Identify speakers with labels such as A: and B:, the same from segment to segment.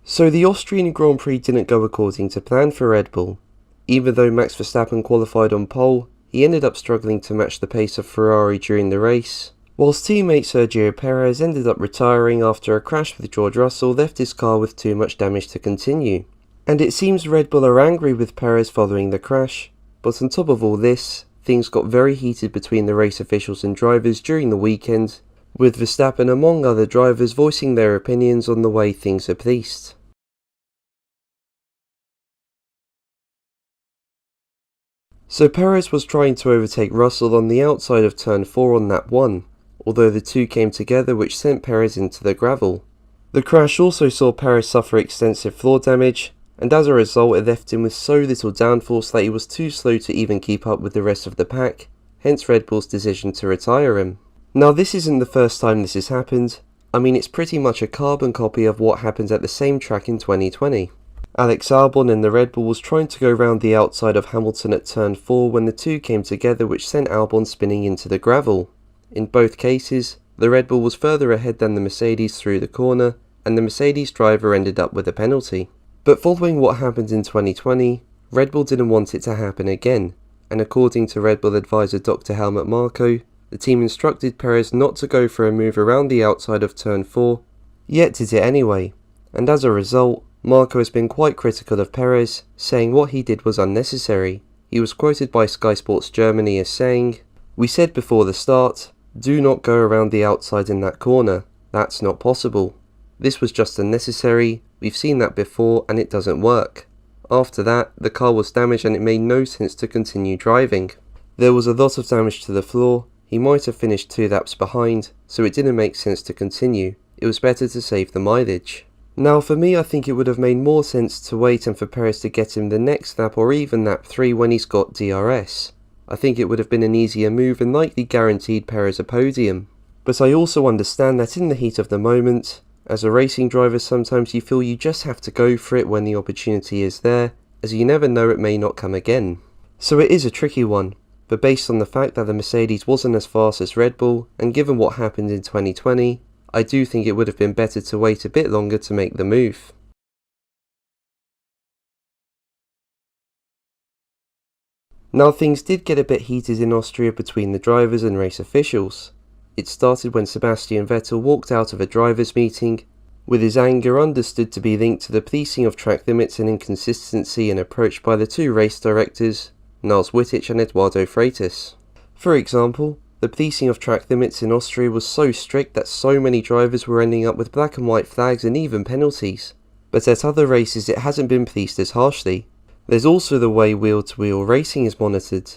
A: So the Austrian Grand Prix didn't go according to plan for Red Bull. Even though Max Verstappen qualified on pole, he ended up struggling to match the pace of Ferrari during the race, whilst teammate Sergio Perez ended up retiring after a crash with George Russell left his car with too much damage to continue. And it seems Red Bull are angry with Perez following the crash, but on top of all this, things got very heated between the race officials and drivers during the weekend, with Verstappen among other drivers voicing their opinions on the way things are policed. So Perez was trying to overtake Russell on the outside of turn 4 on lap 1, although the two came together which sent Perez into the gravel. The crash also saw Perez suffer extensive floor damage, and as a result it left him with so little downforce that he was too slow to even keep up with the rest of the pack, hence Red Bull's decision to retire him. Now this isn't the first time this has happened. I mean, it's pretty much a carbon copy of what happened at the same track in 2020. Alex Albon in the Red Bull was trying to go round the outside of Hamilton at turn 4 when the two came together, which sent Albon spinning into the gravel. In both cases, the Red Bull was further ahead than the Mercedes through the corner, and the Mercedes driver ended up with a penalty. But following what happened in 2020, Red Bull didn't want it to happen again, and according to Red Bull advisor Dr. Helmut Marko, the team instructed Perez not to go for a move around the outside of turn 4, yet did it anyway, and as a result, Marko has been quite critical of Perez, saying what he did was unnecessary. He was quoted by Sky Sports Germany as saying, "We said before the start, do not go around the outside in that corner, that's not possible. This was just unnecessary, we've seen that before and it doesn't work." After that, the car was damaged and it made no sense to continue driving. There was a lot of damage to the floor, he might have finished 2 laps behind, so it didn't make sense to continue, it was better to save the mileage. Now for me, I think it would have made more sense to wait and for Perez to get him the next lap or even lap 3 when he's got DRS. I think it would have been an easier move and likely guaranteed Perez a podium. But I also understand that in the heat of the moment, as a racing driver sometimes you feel you just have to go for it when the opportunity is there, as you never know it may not come again. So it is a tricky one, but based on the fact that the Mercedes wasn't as fast as Red Bull, and given what happened in 2020, I do think it would have been better to wait a bit longer to make the move. Now things did get a bit heated in Austria between the drivers and race officials. It started when Sebastian Vettel walked out of a drivers' meeting, with his anger understood to be linked to the policing of track limits and inconsistency in approach by the two race directors, Niels Wittich and Eduardo Freitas. For example, the policing of track limits in Austria was so strict that so many drivers were ending up with black and white flags and even penalties, but at other races it hasn't been policed as harshly. There's also the way wheel-to-wheel racing is monitored.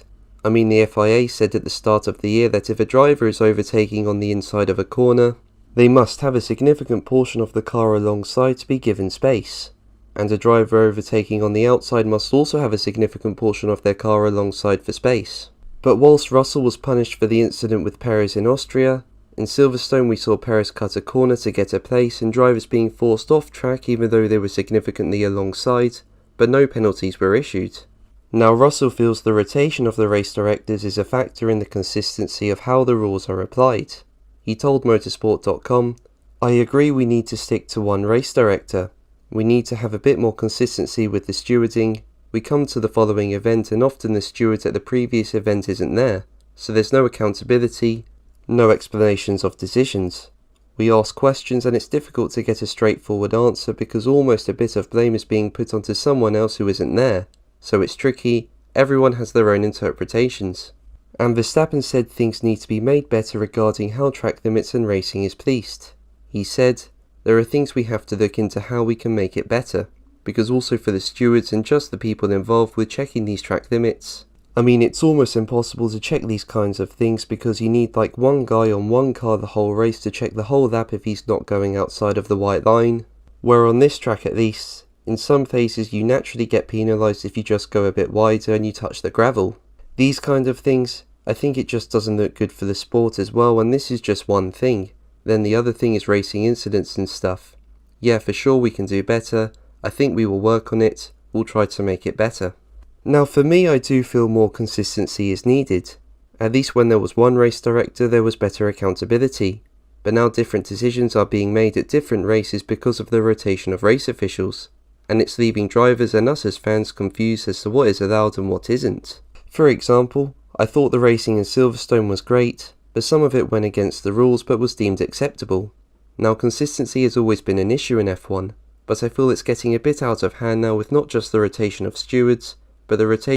A: I mean, the FIA said at the start of the year that if a driver is overtaking on the inside of a corner, they must have a significant portion of the car alongside to be given space, and a driver overtaking on the outside must also have a significant portion of their car alongside for space. But whilst Russell was punished for the incident with Perez in Austria, in Silverstone we saw Perez cut a corner to get a place and drivers being forced off track even though they were significantly alongside, but no penalties were issued. Now Russell feels the rotation of the race directors is a factor in the consistency of how the rules are applied. He told motorsport.com, "I agree we need to stick to one race director. We need to have a bit more consistency with the stewarding. We come to the following event and often the steward at the previous event isn't there, so there's no accountability, no explanations of decisions. We ask questions and it's difficult to get a straightforward answer because almost a bit of blame is being put onto someone else who isn't there, so it's tricky, everyone has their own interpretations." And Verstappen said things need to be made better regarding how track limits and racing is policed. He said, "There are things we have to look into how we can make it better, because also for the stewards and just the people involved with checking these track limits. I mean, it's almost impossible to check these kinds of things because you need like one guy on one car the whole race to check the whole lap if he's not going outside of the white line, where on this track at least, in some phases you naturally get penalised if you just go a bit wider and you touch the gravel. These kind of things, I think it just doesn't look good for the sport as well, and this is just one thing. Then the other thing is racing incidents and stuff. Yeah, for sure we can do better. I think we will work on it, we'll try to make it better." Now for me, I do feel more consistency is needed. At least when there was one race director there was better accountability. but now different decisions are being made at different races because of the rotation of race officials, and it's leaving drivers and us as fans confused as to what is allowed and what isn't. For example, I thought the racing in Silverstone was great, but some of it went against the rules but was deemed acceptable. Now consistency has always been an issue in F1, but I feel it's getting a bit out of hand now with not just the rotation of stewards, but the rotation